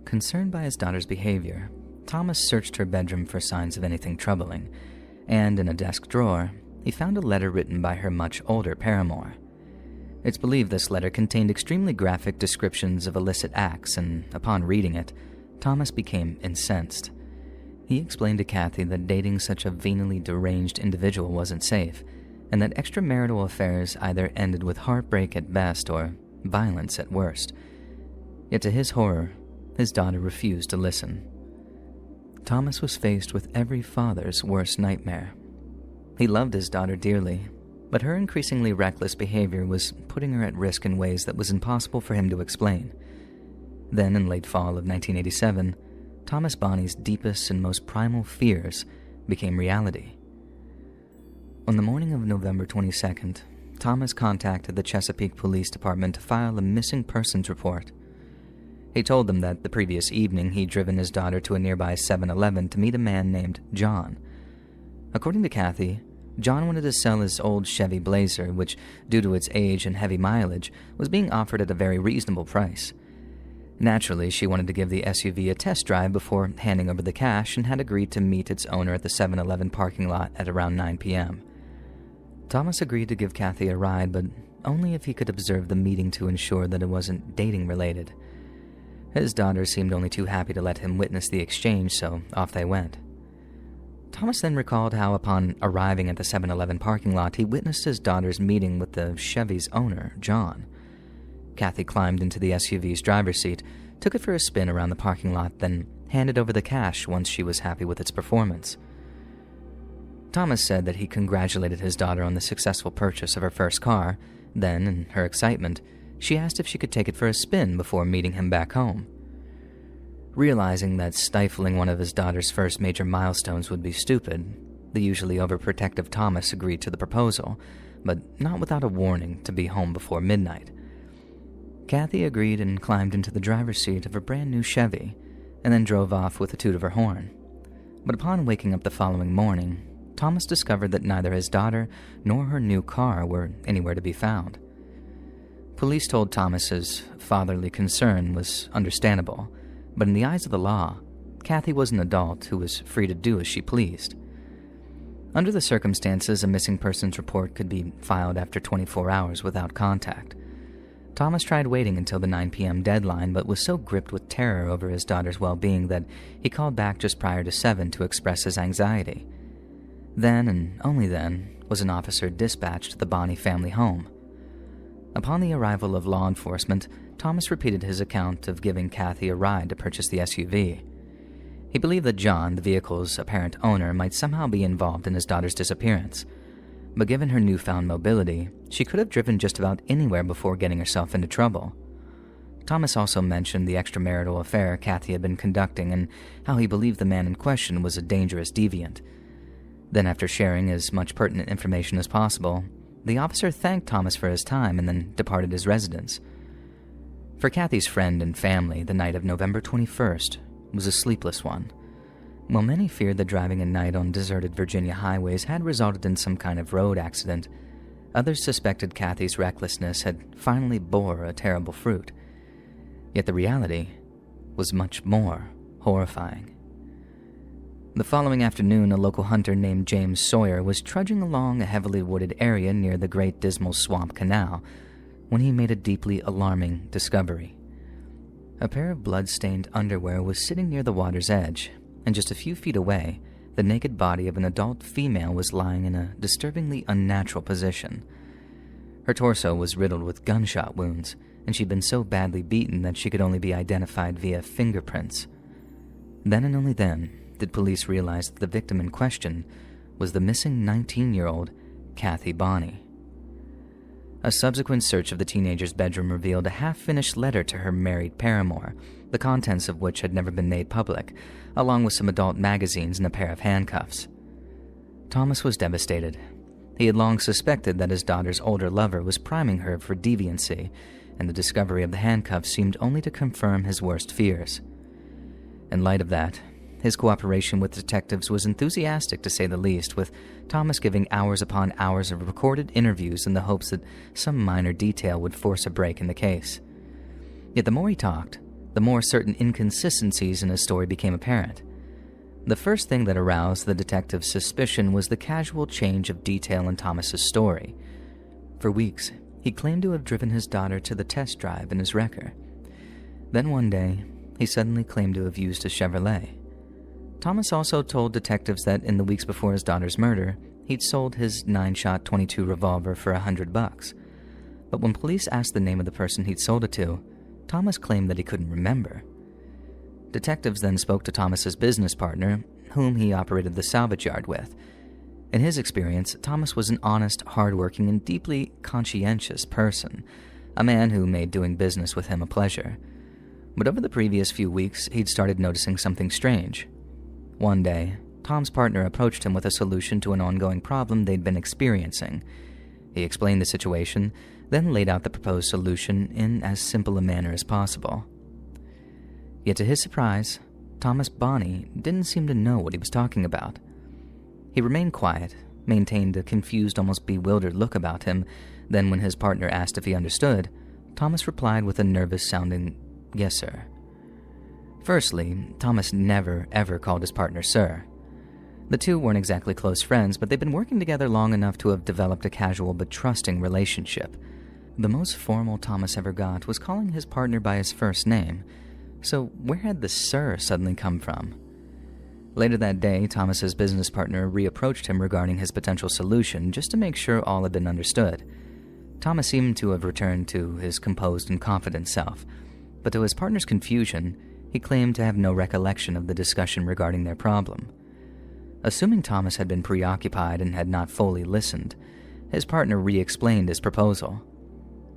Concerned by his daughter's behavior, Thomas searched her bedroom for signs of anything troubling, and in a desk drawer, he found a letter written by her much older paramour. It's believed this letter contained extremely graphic descriptions of illicit acts, and upon reading it, Thomas became incensed. He explained to Kathy that dating such a venally deranged individual wasn't safe, and that extramarital affairs either ended with heartbreak at best or violence at worst. Yet to his horror, his daughter refused to listen. Thomas was faced with every father's worst nightmare. He loved his daughter dearly, but her increasingly reckless behavior was putting her at risk in ways that was impossible for him to explain. Then, in late fall of 1987, Thomas Bonney's deepest and most primal fears became reality. On the morning of November 22nd, Thomas contacted the Chesapeake Police Department to file a missing persons report. He told them that the previous evening he'd driven his daughter to a nearby 7-Eleven to meet a man named John. According to Kathy, John wanted to sell his old Chevy Blazer, which, due to its age and heavy mileage, was being offered at a very reasonable price. Naturally, she wanted to give the SUV a test drive before handing over the cash and had agreed to meet its owner at the 7-Eleven parking lot at around 9 p.m. Thomas agreed to give Kathy a ride, but only if he could observe the meeting to ensure that it wasn't dating-related. His daughter seemed only too happy to let him witness the exchange, so off they went. Thomas then recalled how upon arriving at the 7-Eleven parking lot, he witnessed his daughter's meeting with the Chevy's owner, John. Kathy climbed into the SUV's driver's seat, took it for a spin around the parking lot, then handed over the cash once she was happy with its performance. Thomas said that he congratulated his daughter on the successful purchase of her first car. Then, in her excitement, she asked if she could take it for a spin before meeting him back home. Realizing that stifling one of his daughter's first major milestones would be stupid, the usually overprotective Thomas agreed to the proposal, but not without a warning to be home before midnight. Kathy agreed and climbed into the driver's seat of her brand new Chevy, and then drove off with a toot of her horn. But upon waking up the following morning, Thomas discovered that neither his daughter nor her new car were anywhere to be found. Police told Thomas his fatherly concern was understandable, but in the eyes of the law, Kathy was an adult who was free to do as she pleased. Under the circumstances, a missing persons report could be filed after 24 hours without contact. Thomas tried waiting until the 9 p.m. deadline, but was so gripped with terror over his daughter's well-being that he called back just prior to 7 to express his anxiety. Then, and only then, was an officer dispatched to the Bonney family home. Upon the arrival of law enforcement, Thomas repeated his account of giving Kathy a ride to purchase the SUV. He believed that John, the vehicle's apparent owner, might somehow be involved in his daughter's disappearance. But given her newfound mobility, she could have driven just about anywhere before getting herself into trouble. Thomas also mentioned the extramarital affair Kathy had been conducting and how he believed the man in question was a dangerous deviant. Then, after sharing as much pertinent information as possible, the officer thanked Thomas for his time and then departed his residence. For Kathy's friend and family, the night of November 21st was a sleepless one. While many feared that driving at night on deserted Virginia highways had resulted in some kind of road accident, others suspected Kathy's recklessness had finally bore a terrible fruit. Yet the reality was much more horrifying. The following afternoon, a local hunter named James Sawyer was trudging along a heavily wooded area near the Great Dismal Swamp Canal when he made a deeply alarming discovery. A pair of blood-stained underwear was sitting near the water's edge, and just a few feet away, the naked body of an adult female was lying in a disturbingly unnatural position. Her torso was riddled with gunshot wounds, and she'd been so badly beaten that she could only be identified via fingerprints. Then and only then did police realize that the victim in question was the missing 19-year-old Kathy Bonney. A subsequent search of the teenager's bedroom revealed a half-finished letter to her married paramour, the contents of which had never been made public, along with some adult magazines and a pair of handcuffs. Thomas was devastated. He had long suspected that his daughter's older lover was priming her for deviancy, and the discovery of the handcuffs seemed only to confirm his worst fears. In light of that, his cooperation with detectives was enthusiastic to say the least, with Thomas giving hours upon hours of recorded interviews in the hopes that some minor detail would force a break in the case. Yet the more he talked, the more certain inconsistencies in his story became apparent. The first thing that aroused the detective's suspicion was the casual change of detail in Thomas's story. For weeks, he claimed to have driven his daughter to the test drive in his wrecker. Then one day, he suddenly claimed to have used a Chevrolet. Thomas also told detectives that in the weeks before his daughter's murder, he'd sold his 9-shot .22 revolver for $100. But when police asked the name of the person he'd sold it to, Thomas claimed that he couldn't remember. Detectives then spoke to Thomas's business partner, whom he operated the salvage yard with. In his experience, Thomas was an honest, hardworking, and deeply conscientious person, a man who made doing business with him a pleasure. But over the previous few weeks, he'd started noticing something strange. One day, Tom's partner approached him with a solution to an ongoing problem they'd been experiencing. He explained the situation, then laid out the proposed solution in as simple a manner as possible. Yet to his surprise, Thomas Bonney didn't seem to know what he was talking about. He remained quiet, maintained a confused, almost bewildered look about him. Then when his partner asked if he understood, Thomas replied with a nervous-sounding, "Yes, sir." Firstly, Thomas never, ever called his partner sir. The two weren't exactly close friends, but they'd been working together long enough to have developed a casual but trusting relationship. The most formal Thomas ever got was calling his partner by his first name, so where had the sir suddenly come from? Later that day, Thomas's business partner reapproached him regarding his potential solution just to make sure all had been understood. Thomas seemed to have returned to his composed and confident self, but to his partner's confusion, he claimed to have no recollection of the discussion regarding their problem. Assuming Thomas had been preoccupied and had not fully listened, his partner re-explained his proposal.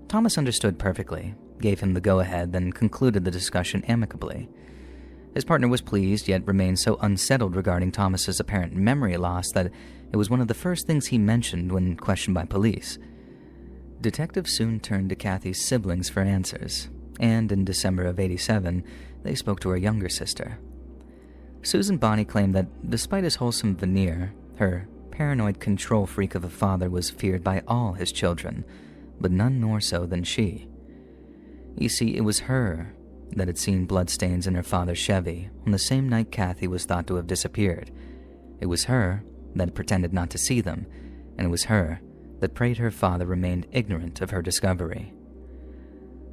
Thomas understood perfectly, gave him the go-ahead, then concluded the discussion amicably. His partner was pleased, yet remained so unsettled regarding Thomas's apparent memory loss that it was one of the first things he mentioned when questioned by police. Detectives soon turned to Kathy's siblings for answers, and in December of '87, they spoke to her younger sister. Susan Bonney claimed that despite his wholesome veneer, her paranoid control freak of a father was feared by all his children, but none more so than she. You see, it was her that had seen bloodstains in her father's Chevy on the same night Kathy was thought to have disappeared. It was her that pretended not to see them, and it was her that prayed her father remained ignorant of her discovery.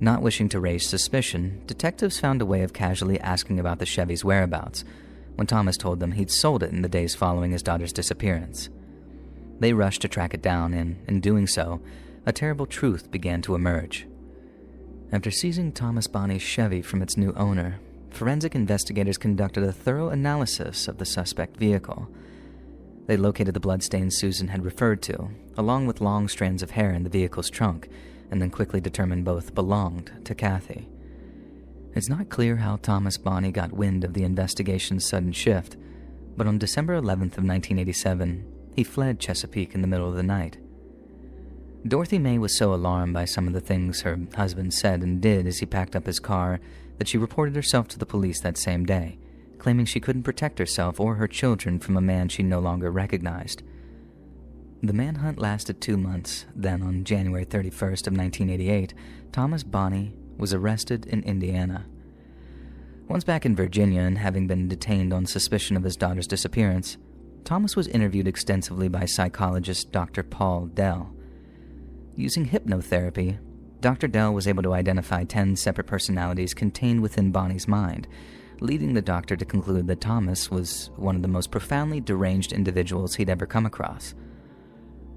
Not wishing to raise suspicion, detectives found a way of casually asking about the Chevy's whereabouts when Thomas told them he'd sold it in the days following his daughter's disappearance. They rushed to track it down, and in doing so, a terrible truth began to emerge. After seizing Thomas Bonney's Chevy from its new owner, forensic investigators conducted a thorough analysis of the suspect vehicle. They located the bloodstains Susan had referred to, along with long strands of hair in the vehicle's trunk, and then quickly determined both belonged to Kathy. It's not clear how Thomas Bonney got wind of the investigation's sudden shift, but on December 11th of 1987, he fled Chesapeake in the middle of the night. Dorothy May was so alarmed by some of the things her husband said and did as he packed up his car that she reported herself to the police that same day, claiming she couldn't protect herself or her children from a man she no longer recognized. The manhunt lasted 2 months. Then, on January 31st of 1988, Thomas Bonney was arrested in Indiana. Once back in Virginia and having been detained on suspicion of his daughter's disappearance, Thomas was interviewed extensively by psychologist Dr. Paul Dell. Using hypnotherapy, Dr. Dell was able to identify 10 separate personalities contained within Bonney's mind, leading the doctor to conclude that Thomas was one of the most profoundly deranged individuals he'd ever come across.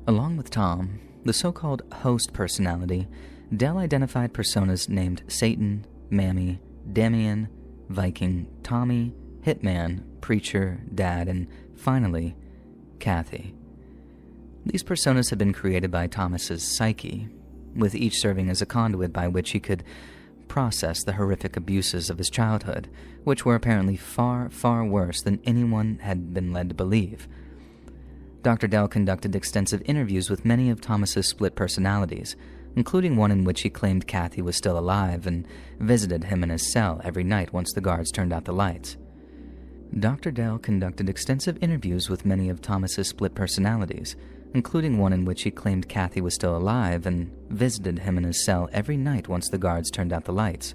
Along with Tom, the so-called host personality, Dell identified personas named Satan, Mammy, Demian, Viking, Tommy, Hitman, Preacher, Dad, and finally, Kathy. These personas had been created by Thomas's psyche, with each serving as a conduit by which he could process the horrific abuses of his childhood, which were apparently far, far worse than anyone had been led to believe. Dr. Dell conducted extensive interviews with many of Thomas's split personalities, including one in which he claimed Kathy was still alive and visited him in his cell every night once the guards turned out the lights. Dr. Dell conducted extensive interviews with many of Thomas's split personalities, including one in which he claimed Kathy was still alive and visited him in his cell every night once the guards turned out the lights.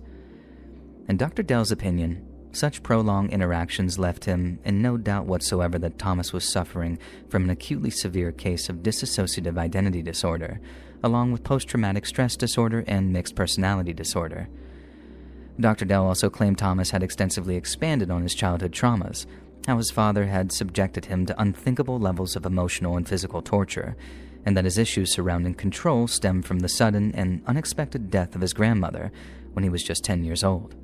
In Dr. Dell's opinion, such prolonged interactions left him in no doubt whatsoever that Thomas was suffering from an acutely severe case of dissociative identity disorder, along with post-traumatic stress disorder and mixed personality disorder. Dr. Dell also claimed Thomas had extensively expanded on his childhood traumas, how his father had subjected him to unthinkable levels of emotional and physical torture, and that his issues surrounding control stemmed from the sudden and unexpected death of his grandmother when he was just 10 years old.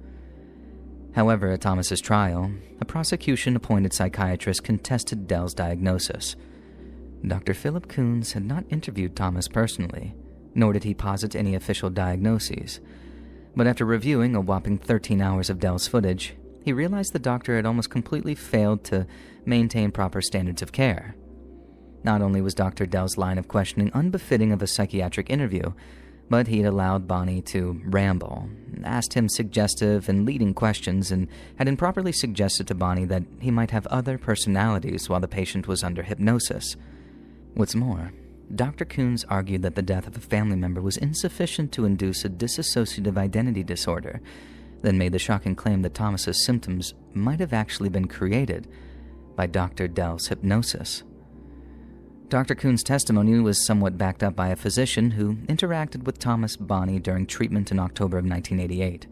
However, at Thomas's trial, a prosecution-appointed psychiatrist contested Dell's diagnosis. Dr. Philip Coons had not interviewed Thomas personally, nor did he posit any official diagnoses. But after reviewing a whopping 13 hours of Dell's footage, he realized the doctor had almost completely failed to maintain proper standards of care. Not only was Dr. Dell's line of questioning unbefitting of a psychiatric interview, but he had allowed Bonney to ramble, asked him suggestive and leading questions, and had improperly suggested to Bonney that he might have other personalities while the patient was under hypnosis. What's more, Dr. Coons argued that the death of a family member was insufficient to induce a dissociative identity disorder, then made the shocking claim that Thomas's symptoms might have actually been created by Dr. Dell's hypnosis. Dr. Coons' testimony was somewhat backed up by a physician who interacted with Thomas Bonney during treatment in October of 1988.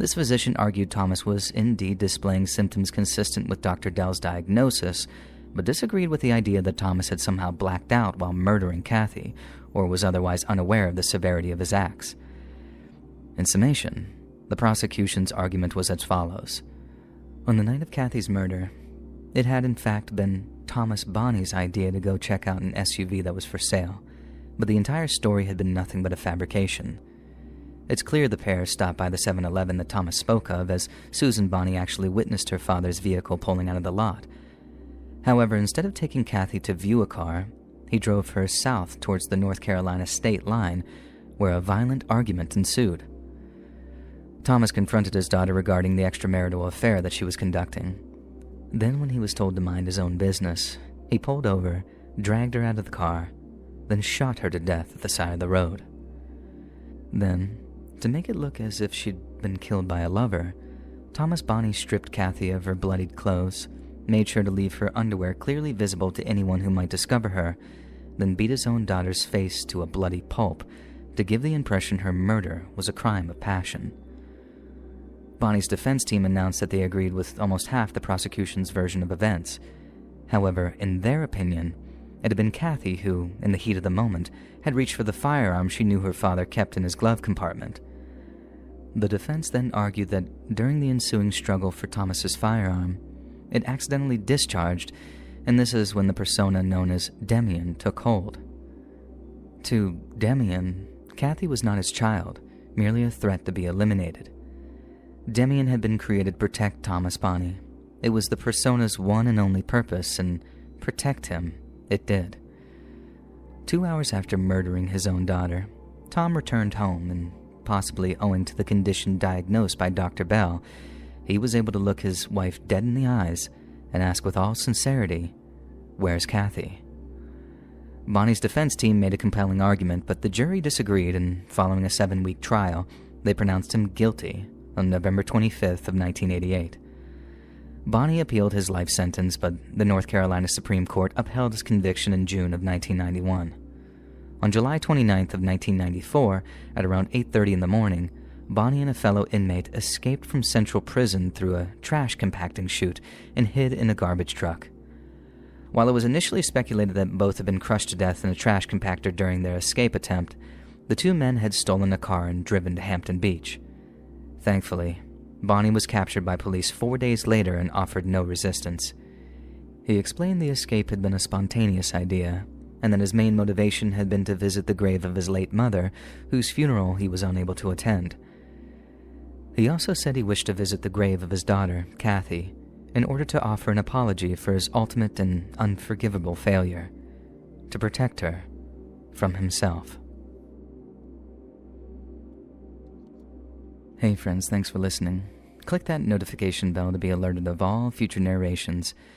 This physician argued Thomas was indeed displaying symptoms consistent with Dr. Dell's diagnosis, but disagreed with the idea that Thomas had somehow blacked out while murdering Kathy, or was otherwise unaware of the severity of his acts. In summation, the prosecution's argument was as follows. On the night of Kathy's murder, it had in fact been Thomas Bonney's idea to go check out an SUV that was for sale, but the entire story had been nothing but a fabrication. It's clear the pair stopped by the 7-Eleven that Thomas spoke of, as Susan Bonney actually witnessed her father's vehicle pulling out of the lot. However, instead of taking Kathy to view a car, he drove her south towards the North Carolina state line, where a violent argument ensued. Thomas confronted his daughter regarding the extramarital affair that she was conducting. Then, when he was told to mind his own business, he pulled over, dragged her out of the car, then shot her to death at the side of the road. Then, to make it look as if she'd been killed by a lover, Thomas Bonney stripped Kathy of her bloodied clothes, made sure to leave her underwear clearly visible to anyone who might discover her, then beat his own daughter's face to a bloody pulp to give the impression her murder was a crime of passion. Bonney's defense team announced that they agreed with almost half the prosecution's version of events. However, in their opinion, it had been Kathy who, in the heat of the moment, had reached for the firearm she knew her father kept in his glove compartment. The defense then argued that during the ensuing struggle for Thomas's firearm, it accidentally discharged, and this is when the persona known as Demian took hold. To Demian, Kathy was not his child, merely a threat to be eliminated. Demian had been created to protect Thomas Bonney. It was the persona's one and only purpose, and protect him it did. 2 hours after murdering his own daughter, Tom returned home, and possibly owing to the condition diagnosed by Dr. Bell, he was able to look his wife dead in the eyes and ask with all sincerity, "Where's Kathy?" Bonney's defense team made a compelling argument, but the jury disagreed, and following a 7-week trial, they pronounced him guilty on November 25th of 1988. Bonney appealed his life sentence, but the North Carolina Supreme Court upheld his conviction in June of 1991. On July 29th of 1994, at around 8:30 in the morning, Bonney and a fellow inmate escaped from Central Prison through a trash compacting chute and hid in a garbage truck. While it was initially speculated that both had been crushed to death in a trash compactor during their escape attempt, the two men had stolen a car and driven to Hampton Beach. Thankfully, Bonney was captured by police 4 days later and offered no resistance. He explained the escape had been a spontaneous idea, and that his main motivation had been to visit the grave of his late mother, whose funeral he was unable to attend. He also said he wished to visit the grave of his daughter, Kathy, in order to offer an apology for his ultimate and unforgivable failure, to protect her from himself. Hey friends, thanks for listening. Click that notification bell to be alerted of all future narrations,